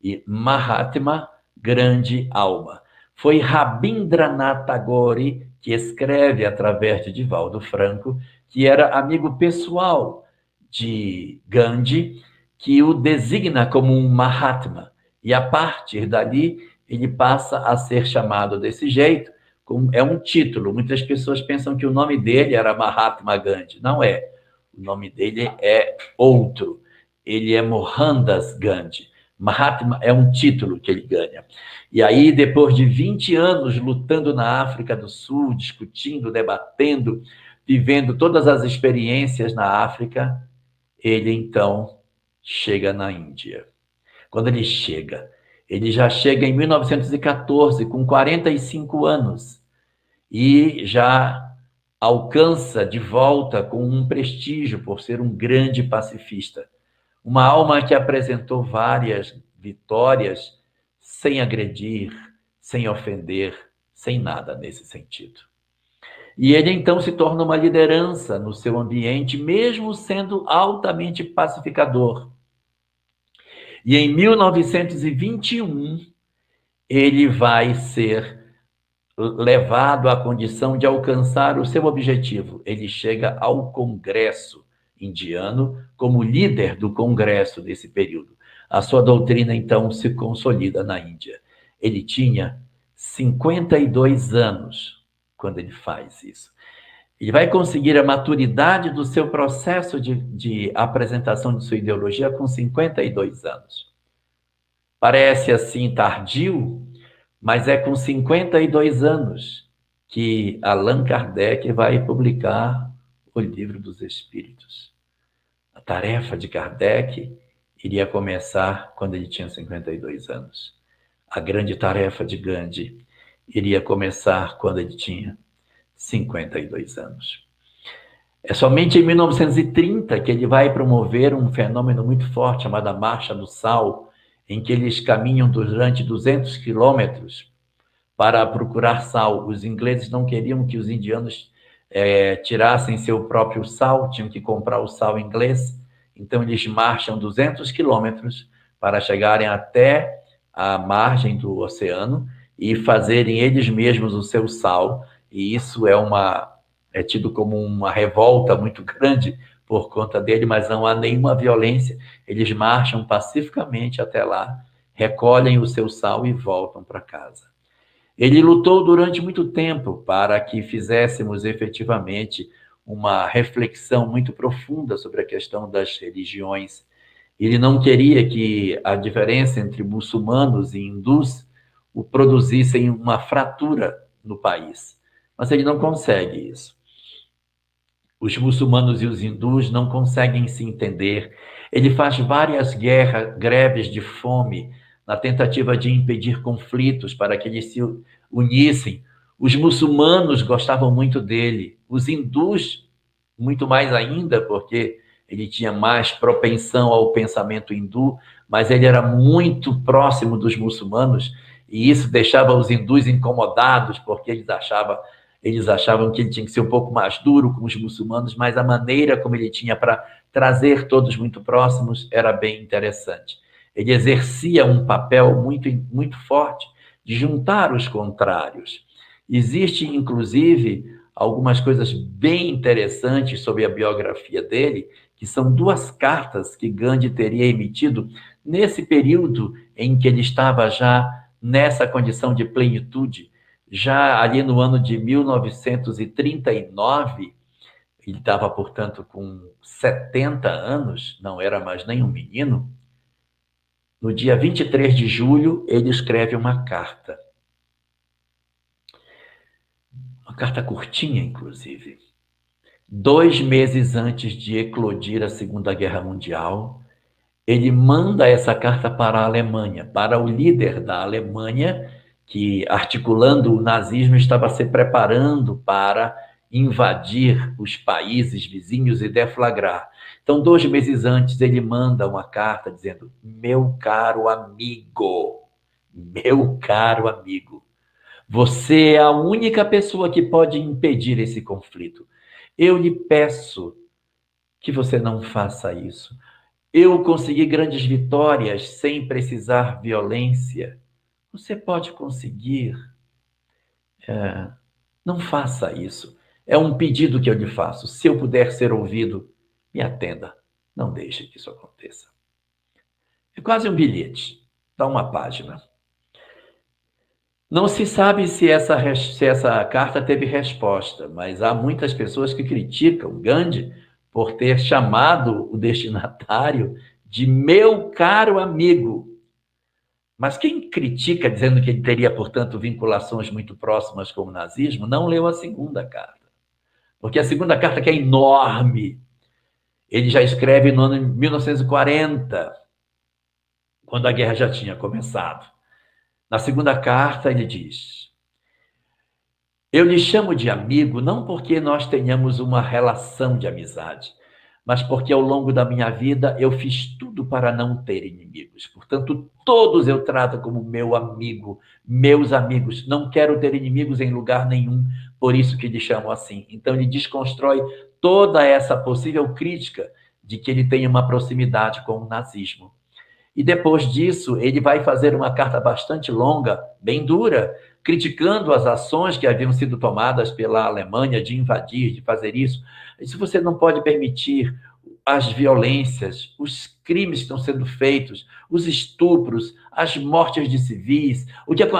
E Mahatma, grande alma. Foi Rabindranath Tagore que escreve através de Divaldo Franco, que era amigo pessoal de Gandhi, que o designa como um Mahatma. E a partir dali, ele passa a ser chamado desse jeito, é um título. Muitas pessoas pensam que o nome dele era Mahatma Gandhi. Não é. O nome dele é outro. Ele é Mohandas Gandhi. Mahatma é um título que ele ganha. E aí, depois de 20 anos lutando na África do Sul, discutindo, debatendo, vivendo todas as experiências na África, ele então chega na Índia. Quando ele já chega em 1914, com 45 anos, e já alcança de volta com um prestígio por ser um grande pacifista. Uma alma que apresentou várias vitórias sem agredir, sem ofender, sem nada nesse sentido. E ele então se torna uma liderança no seu ambiente, mesmo sendo altamente pacificador. E em 1921, ele vai ser levado à condição de alcançar o seu objetivo. Ele chega ao Congresso indiano como líder do Congresso desse período. A sua doutrina, então, se consolida na Índia. Ele tinha 52 anos quando ele faz isso. Ele vai conseguir a maturidade do seu processo de apresentação de sua ideologia com 52 anos. Parece assim tardio, mas é com 52 anos que Allan Kardec vai publicar o Livro dos Espíritos. A tarefa de Kardec iria começar quando ele tinha 52 anos. A grande tarefa de Gandhi iria começar quando ele tinha 52 anos. É somente em 1930 que ele vai promover um fenômeno muito forte chamado a Marcha do Sal, em que eles caminham durante 200 quilômetros para procurar sal. Os ingleses não queriam que os indianos tirassem seu próprio sal, tinham que comprar o sal inglês. Então, eles marcham 200 quilômetros para chegarem até a margem do oceano e fazerem eles mesmos o seu sal. E isso é tido como uma revolta muito grande por conta dele, mas não há nenhuma violência. Eles marcham pacificamente até lá, recolhem o seu sal e voltam para casa. Ele lutou durante muito tempo para que fizéssemos efetivamente uma reflexão muito profunda sobre a questão das religiões. Ele não queria que a diferença entre muçulmanos e hindus o produzissem uma fratura no país, mas ele não consegue isso. Os muçulmanos e os hindus não conseguem se entender. Ele faz várias guerras, greves de fome, na tentativa de impedir conflitos para que eles se unissem. Os muçulmanos gostavam muito dele, os hindus, muito mais ainda, porque ele tinha mais propensão ao pensamento hindu, mas ele era muito próximo dos muçulmanos, e isso deixava os hindus incomodados, porque eles achavam que ele tinha que ser um pouco mais duro com os muçulmanos, mas a maneira como ele tinha para trazer todos muito próximos era bem interessante. Ele exercia um papel muito, muito forte de juntar os contrários. Existe, inclusive, algumas coisas bem interessantes sobre a biografia dele, que são duas cartas que Gandhi teria emitido nesse período em que ele estava já nessa condição de plenitude, já ali no ano de 1939, ele estava, portanto, com 70 anos, não era mais nem um menino. No dia 23 de julho, ele escreve uma carta curtinha, inclusive. 2 meses antes de eclodir a Segunda Guerra Mundial, ele manda essa carta para a Alemanha, para o líder da Alemanha, que, articulando o nazismo, estava se preparando para invadir os países vizinhos e deflagrar. Então, 2 meses antes, ele manda uma carta dizendo: meu caro amigo, você é a única pessoa que pode impedir esse conflito. Eu lhe peço que você não faça isso. Eu consegui grandes vitórias sem precisar violência. Você pode conseguir. Não faça isso. É um pedido que eu lhe faço. Se eu puder ser ouvido, me atenda. Não deixe que isso aconteça. É quase um bilhete. Dá uma página. Não se sabe se essa carta teve resposta, mas há muitas pessoas que criticam Gandhi por ter chamado o destinatário de meu caro amigo. Mas quem critica dizendo que ele teria, portanto, vinculações muito próximas com o nazismo, não leu a segunda carta. Porque a segunda carta, que é enorme, ele já escreve no ano de 1940, quando a guerra já tinha começado. Na segunda carta, ele diz: eu lhe chamo de amigo não porque nós tenhamos uma relação de amizade, mas porque ao longo da minha vida eu fiz tudo para não ter inimigos. Portanto, todos eu trato como meu amigo, meus amigos. Não quero ter inimigos em lugar nenhum, por isso que lhe chamo assim. Então, ele desconstrói toda essa possível crítica de que ele tem uma proximidade com o nazismo. E depois disso, ele vai fazer uma carta bastante longa, bem dura, criticando as ações que haviam sido tomadas pela Alemanha de invadir, de fazer isso. Isso você não pode permitir as violências, os crimes que estão sendo feitos, os estupros, as mortes de civis.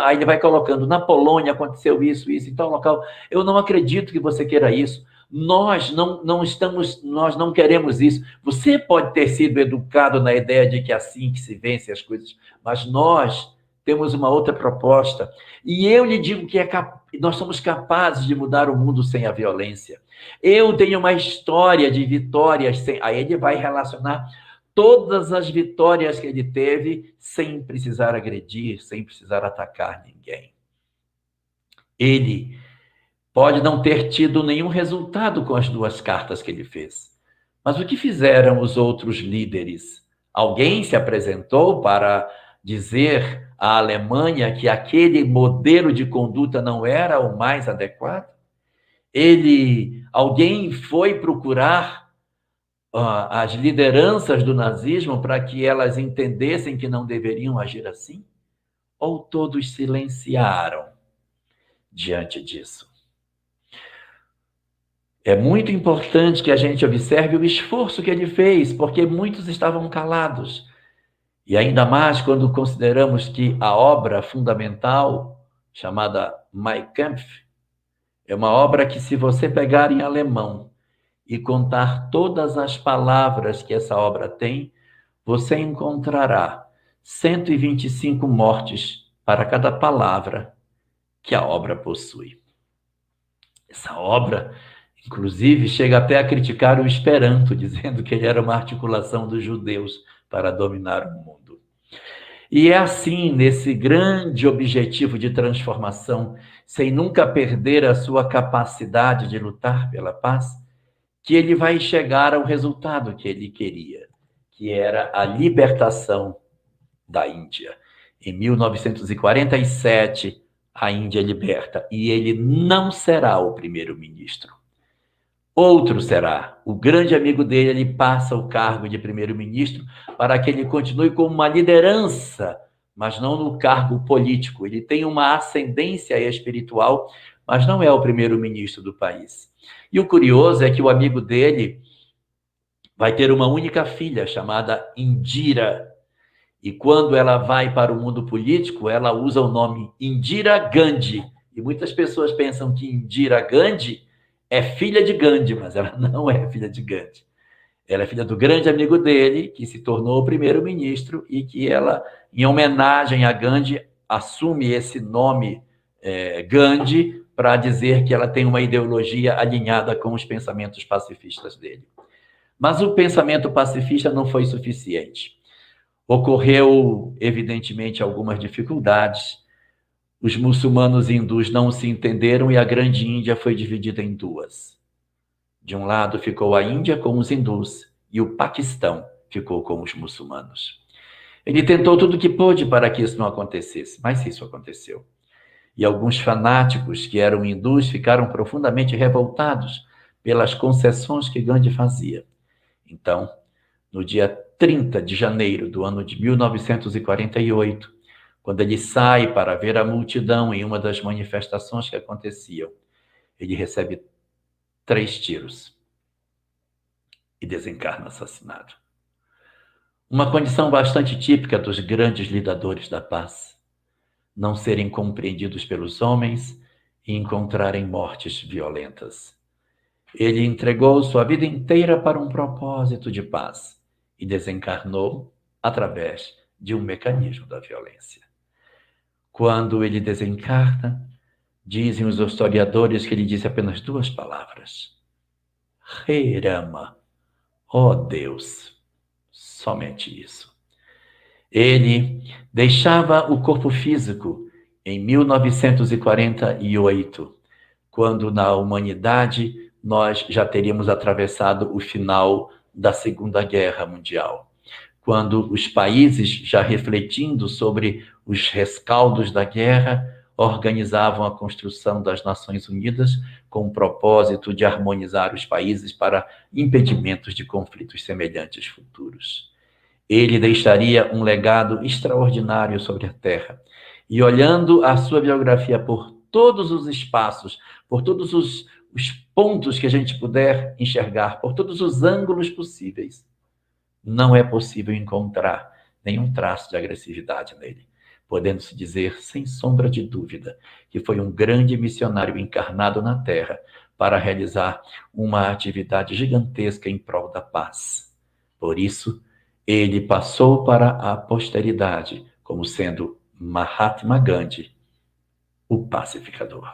Aí ele vai colocando: na Polônia aconteceu isso, em tal local. Eu não acredito que você queira isso. Nós não queremos isso. Você pode ter sido educado na ideia de que é assim que se vence as coisas, mas nós temos uma outra proposta. E eu lhe digo que nós somos capazes de mudar o mundo sem a violência. Eu tenho uma história de vitórias Aí ele vai relacionar todas as vitórias que ele teve sem precisar agredir, sem precisar atacar ninguém. Ele pode não ter tido nenhum resultado com as 2 cartas que ele fez. Mas o que fizeram os outros líderes? Alguém se apresentou para dizer à Alemanha que aquele modelo de conduta não era o mais adequado? Alguém foi procurar as lideranças do nazismo para que elas entendessem que não deveriam agir assim? Ou todos silenciaram diante disso? É muito importante que a gente observe o esforço que ele fez, porque muitos estavam calados. E ainda mais quando consideramos que a obra fundamental, chamada Mein Kampf, é uma obra que, se você pegar em alemão e contar todas as palavras que essa obra tem, você encontrará 125 mortes para cada palavra que a obra possui. Essa obra, Inclusive, chega até a criticar o Esperanto, dizendo que ele era uma articulação dos judeus para dominar o mundo. E é assim, nesse grande objetivo de transformação, sem nunca perder a sua capacidade de lutar pela paz, que ele vai chegar ao resultado que ele queria, que era a libertação da Índia. Em 1947, a Índia é liberta, e ele não será o primeiro-ministro. Outro será. O grande amigo dele, ele passa o cargo de primeiro-ministro para que ele continue com uma liderança, mas não no cargo político. Ele tem uma ascendência espiritual, mas não é o primeiro-ministro do país. E o curioso é que o amigo dele vai ter uma única filha chamada Indira. E quando ela vai para o mundo político, ela usa o nome Indira Gandhi. E muitas pessoas pensam que Indira Gandhi é filha de Gandhi, mas ela não é filha de Gandhi. Ela é filha do grande amigo dele, que se tornou o primeiro-ministro, e que ela, em homenagem a Gandhi, assume esse nome Gandhi para dizer que ela tem uma ideologia alinhada com os pensamentos pacifistas dele. Mas o pensamento pacifista não foi suficiente. Ocorreu, evidentemente, algumas dificuldades. Os muçulmanos e hindus não se entenderam e a grande Índia foi dividida em duas. De um lado ficou a Índia com os hindus e o Paquistão ficou com os muçulmanos. Ele tentou tudo o que pôde para que isso não acontecesse, mas isso aconteceu. E alguns fanáticos que eram hindus ficaram profundamente revoltados pelas concessões que Gandhi fazia. Então, no dia 30 de janeiro do ano de 1948, quando ele sai para ver a multidão em uma das manifestações que aconteciam, ele recebe 3 tiros e desencarna assassinado. Uma condição bastante típica dos grandes lidadores da paz, não serem compreendidos pelos homens e encontrarem mortes violentas. Ele entregou sua vida inteira para um propósito de paz e desencarnou através de um mecanismo da violência. Quando ele desencarna, dizem os historiadores que ele disse apenas 2 palavras. Rei Rama, ó Deus, somente isso. Ele deixava o corpo físico em 1948, quando na humanidade nós já teríamos atravessado o final da Segunda Guerra Mundial. Quando os países, já refletindo sobre os rescaldos da guerra, organizavam a construção das Nações Unidas com o propósito de harmonizar os países para impedimentos de conflitos semelhantes futuros. Ele deixaria um legado extraordinário sobre a Terra. E olhando a sua biografia por todos os espaços, por todos os pontos que a gente puder enxergar, por todos os ângulos possíveis, não é possível encontrar nenhum traço de agressividade nele, podendo-se dizer, sem sombra de dúvida, que foi um grande missionário encarnado na Terra para realizar uma atividade gigantesca em prol da paz. Por isso, ele passou para a posteridade como sendo Mahatma Gandhi, o pacificador.